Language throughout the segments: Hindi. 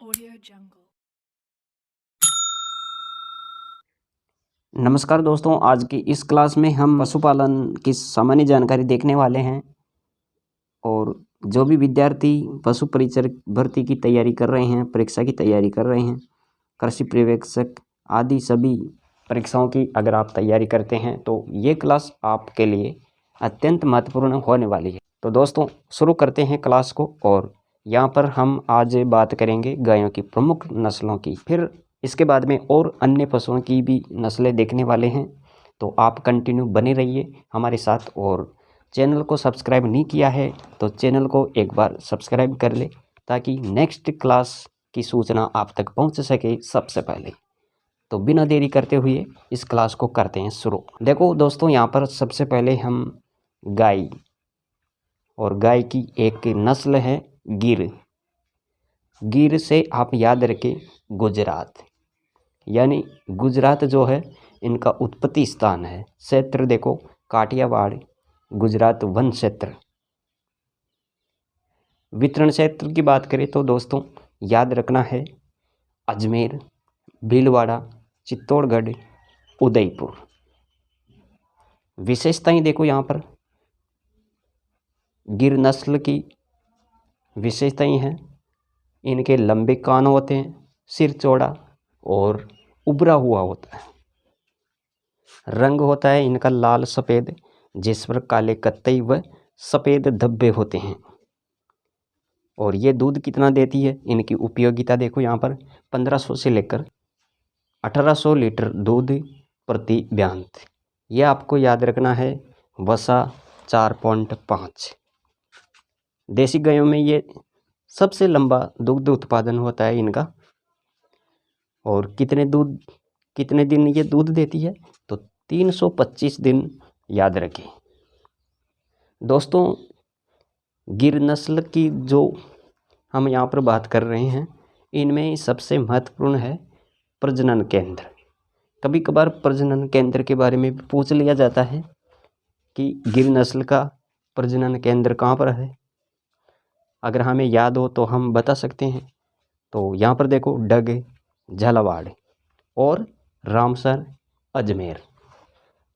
Audio Jungle। नमस्कार दोस्तों, आज की इस क्लास में हम पशुपालन की सामान्य जानकारी देखने वाले हैं। और जो भी विद्यार्थी पशु परिचर भर्ती की तैयारी कर रहे हैं, परीक्षा की तैयारी कर रहे हैं, कृषि पर्यवेक्षक आदि सभी परीक्षाओं की अगर आप तैयारी करते हैं तो ये क्लास आपके लिए अत्यंत महत्वपूर्ण होने वाली है। तो दोस्तों शुरू करते हैं क्लास को। और यहाँ पर हम आज बात करेंगे गायों की प्रमुख नस्लों की, फिर इसके बाद में और अन्य पशुओं की भी नस्लें देखने वाले हैं। तो आप कंटिन्यू बने रहिए हमारे साथ। और चैनल को सब्सक्राइब नहीं किया है तो चैनल को एक बार सब्सक्राइब कर ले, ताकि नेक्स्ट क्लास की सूचना आप तक पहुंच सके सबसे पहले। तो बिना देरी करते हुए इस क्लास को करते हैं शुरू। देखो दोस्तों, यहाँ पर सबसे पहले हम गाय, और गाय की एक नस्ल है गिर। गिर से आप याद रखें गुजरात, यानी गुजरात जो है इनका उत्पत्ति स्थान है। क्षेत्र देखो काठियावाड़, गुजरात वन क्षेत्र। वितरण क्षेत्र की बात करें तो दोस्तों याद रखना है अजमेर, भीलवाड़ा, चित्तौड़गढ़, उदयपुर। विशेषताएं देखो, यहाँ पर गिर नस्ल की विशेषताएं हैं, इनके लंबे कान होते हैं, सिर चौड़ा और उभरा हुआ होता है। रंग होता है इनका लाल सफ़ेद, जिस पर काले कत्तई व सफ़ेद धब्बे होते हैं। और ये दूध कितना देती है, इनकी उपयोगिता देखो यहाँ पर 1500 से लेकर 1800 लीटर दूध प्रति ब्यांत। यह आपको याद रखना है। वसा 4.5। देसी गायों में ये सबसे लंबा दुग्ध उत्पादन होता है इनका। और कितने दिन ये दूध देती है, तो 325 दिन याद रखें। दोस्तों गिर नस्ल की जो हम यहाँ पर बात कर रहे हैं, इनमें सबसे महत्वपूर्ण है प्रजनन केंद्र। कभी कभार प्रजनन केंद्र के बारे में पूछ लिया जाता है कि गिर नस्ल का प्रजनन केंद्र कहाँ पर है। अगर हमें याद हो तो हम बता सकते हैं। तो यहाँ पर देखो डग, झालावाड़ और रामसर, अजमेर।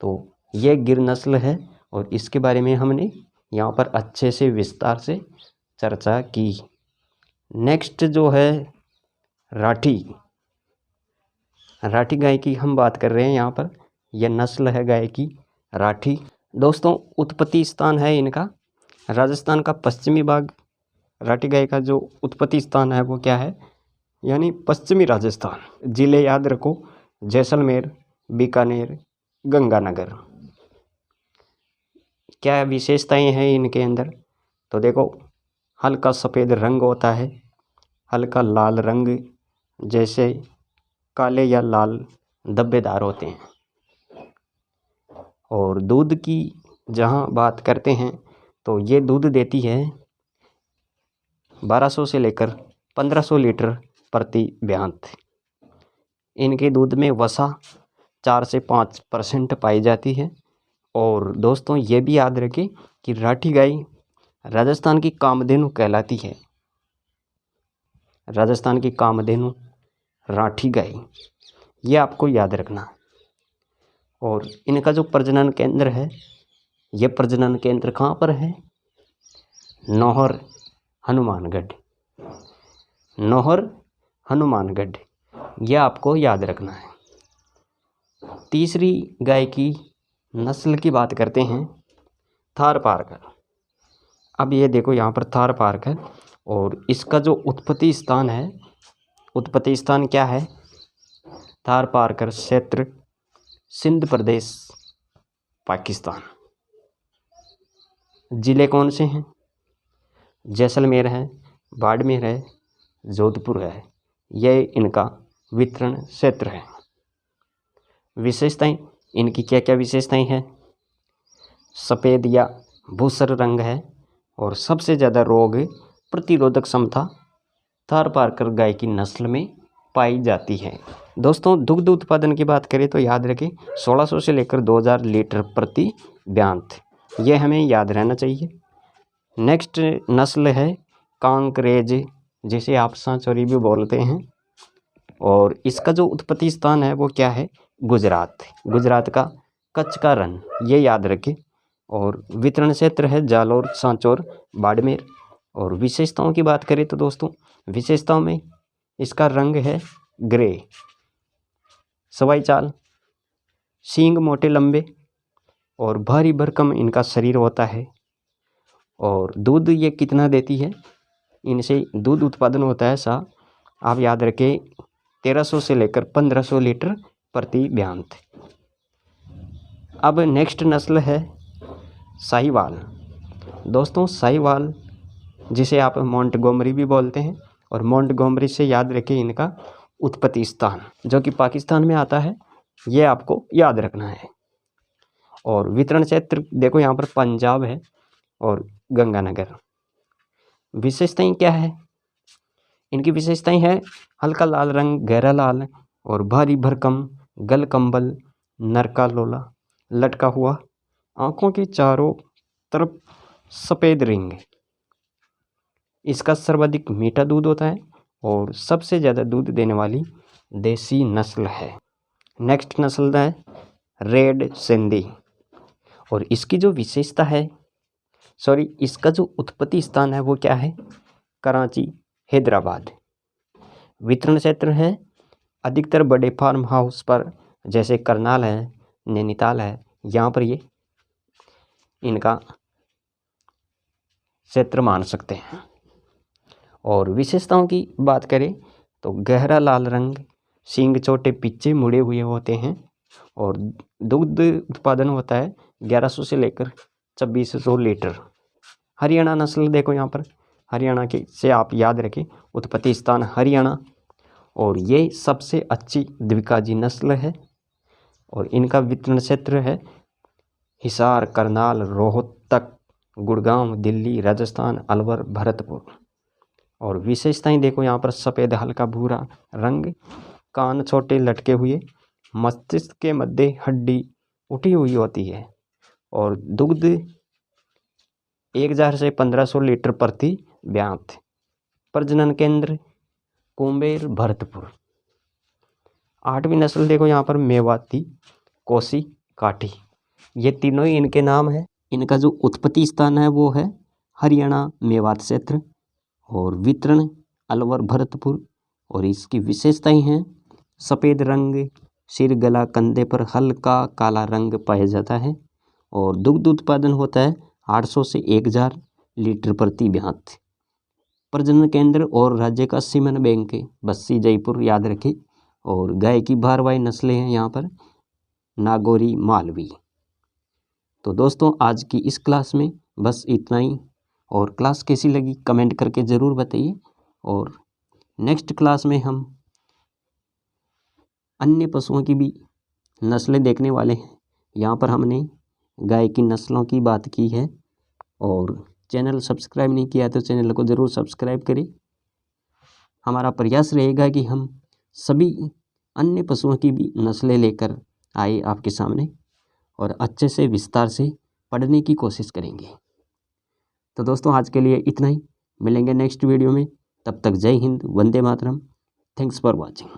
तो ये गिर नस्ल है और इसके बारे में हमने यहाँ पर अच्छे से विस्तार से चर्चा की। नेक्स्ट जो है राठी गाय की हम बात कर रहे हैं। यहाँ पर यह नस्ल है गाय की राठी। दोस्तों उत्पत्ति स्थान है इनका राजस्थान का पश्चिमी भाग। राठी गाय का जो उत्पत्ति स्थान है वो क्या है, यानी पश्चिमी राजस्थान। जिले याद रखो जैसलमेर, बीकानेर, गंगानगर। क्या विशेषताएं हैं इनके अंदर, तो देखो हल्का सफ़ेद रंग होता है, हल्का लाल रंग, जैसे काले या लाल धब्बेदार होते हैं। और दूध की जहां बात करते हैं तो ये दूध देती है 1200 से लेकर 1500 लीटर प्रति ब्यांत। इनके दूध में वसा 4 से 5% पाई जाती है। और दोस्तों ये भी याद रखें कि राठी गाय राजस्थान की कामधेनु कहलाती है। राजस्थान की कामधेनु राठी गाय, ये आपको याद रखना। और इनका जो प्रजनन केंद्र है, ये प्रजनन केंद्र कहाँ पर है, नौहर, हनुमानगढ़। नौहर, हनुमानगढ़, यह आपको याद रखना है। तीसरी गाय की नस्ल की बात करते हैं थारपारकर। अब ये देखो यहाँ पर थारपारकर, और इसका जो उत्पत्ति स्थान है, उत्पत्ति स्थान क्या है, थारपारकर क्षेत्र, सिंध प्रदेश, पाकिस्तान। ज़िले कौन से हैं, जैसलमेर है, बाड़मेर है, जोधपुर है। यह इनका वितरण क्षेत्र है। विशेषताएं इनकी क्या क्या विशेषताएं हैं, सफ़ेद या भूसर रंग है, और सबसे ज़्यादा रोग प्रतिरोधक क्षमता थारपारकर गाय की नस्ल में पाई जाती है। दोस्तों दुग्ध उत्पादन की बात करें तो याद रखें 1600 से लेकर 2000 लीटर प्रति ब्यांत, ये हमें याद रहना चाहिए। नेक्स्ट नस्ल है कांकरेज जिसे आप सांचौरी भी बोलते हैं। और इसका जो उत्पत्ति स्थान है वो क्या है, गुजरात। गुजरात का कच्छ का रण, ये याद रखें। और वितरण क्षेत्र है जालोर, सांचौर, बाड़मेर। और विशेषताओं की बात करें तो दोस्तों, विशेषताओं में इसका रंग है ग्रे, सवाई चाल, सींग मोटे लंबे और भारी भरकम इनका शरीर होता है। और दूध ये कितना देती है, इनसे दूध उत्पादन होता है आप याद रखें 1300 से लेकर 1500 लीटर प्रति ब्यांत। अब नेक्स्ट नस्ल है साहिवाल। दोस्तों साहिवाल जिसे आप मोंटगोमरी भी बोलते हैं, और मोंटगोमरी से याद रखें इनका उत्पत्ति स्थान जो कि पाकिस्तान में आता है, ये आपको याद रखना है। और वितरण क्षेत्र देखो यहाँ पर पंजाब है और गंगानगर। विशेषताएं क्या है, इनकी विशेषताएं है हल्का लाल रंग, गहरा लाल और भारी भरकम गल कंबल, नरका लोला लटका हुआ, आंखों के चारों तरफ सफ़ेद रिंग। इसका सर्वाधिक मीठा दूध होता है और सबसे ज़्यादा दूध देने वाली देसी नस्ल है। नेक्स्ट नस्ल है रेड सिंधी। और इसकी जो विशेषता है, इसका जो उत्पत्ति स्थान है वो क्या है, कराची, हैदराबाद। वितरण क्षेत्र है अधिकतर बड़े फार्म हाउस पर, जैसे करनाल है, नैनीताल है, यहाँ पर ये इनका क्षेत्र मान सकते हैं। और विशेषताओं की बात करें तो गहरा लाल रंग, सींग छोटे पीछे मुड़े हुए होते हैं और दुग्ध उत्पादन होता है 1100 से लेकर 2600 लीटर। हरियाणा नस्ल देखो यहाँ पर, हरियाणा के से आप याद रखें उत्पत्ति स्थान हरियाणा। और ये सबसे अच्छी द्विकाजी नस्ल है। और इनका वितरण क्षेत्र है हिसार, करनाल, रोहतक, गुड़गांव, दिल्ली, राजस्थान, अलवर, भरतपुर। और विशेषताएं देखो यहाँ पर सफ़ेद हल्का भूरा रंग, कान छोटे लटके हुए, मस्तिष्क के मध्य हड्डी उठी हुई होती है और दुग्ध 1000 से 1500 लीटर प्रति ब्यांत। प्रजनन केंद्र कुंबेर, भरतपुर। 8वीं नस्ल देखो यहाँ पर मेवाती, कोसी, काठी। ये तीनों ही इनके नाम है। इनका जो उत्पत्ति स्थान है वो है हरियाणा, मेवात क्षेत्र। और वितरण अलवर, भरतपुर। और इसकी विशेषताएं हैं सफ़ेद रंग, सिर, गला, कंधे पर हल्का काला रंग पाया जाता है और दुग्ध उत्पादन होता है 800 से 1000 लीटर प्रति ब्यांत। प्रजनन केंद्र और राज्य का सीमन बैंक बस्सी, जयपुर याद रखें। और गाय की भारवाही नस्लें हैं यहाँ पर नागौरी, मालवी। तो दोस्तों आज की इस क्लास में बस इतना ही। और क्लास कैसी लगी कमेंट करके ज़रूर बताइए। और नेक्स्ट क्लास में हम अन्य पशुओं की भी नस्लें देखने वाले हैं। यहाँ पर हमने गाय की नस्लों की बात की है। और चैनल सब्सक्राइब नहीं किया तो चैनल को ज़रूर सब्सक्राइब करें। हमारा प्रयास रहेगा कि हम सभी अन्य पशुओं की भी नस्लें लेकर आए आपके सामने और अच्छे से विस्तार से पढ़ने की कोशिश करेंगे। तो दोस्तों आज के लिए इतना ही, मिलेंगे नेक्स्ट वीडियो में। तब तक जय Hind, Vande Mataram. Thanks for watching.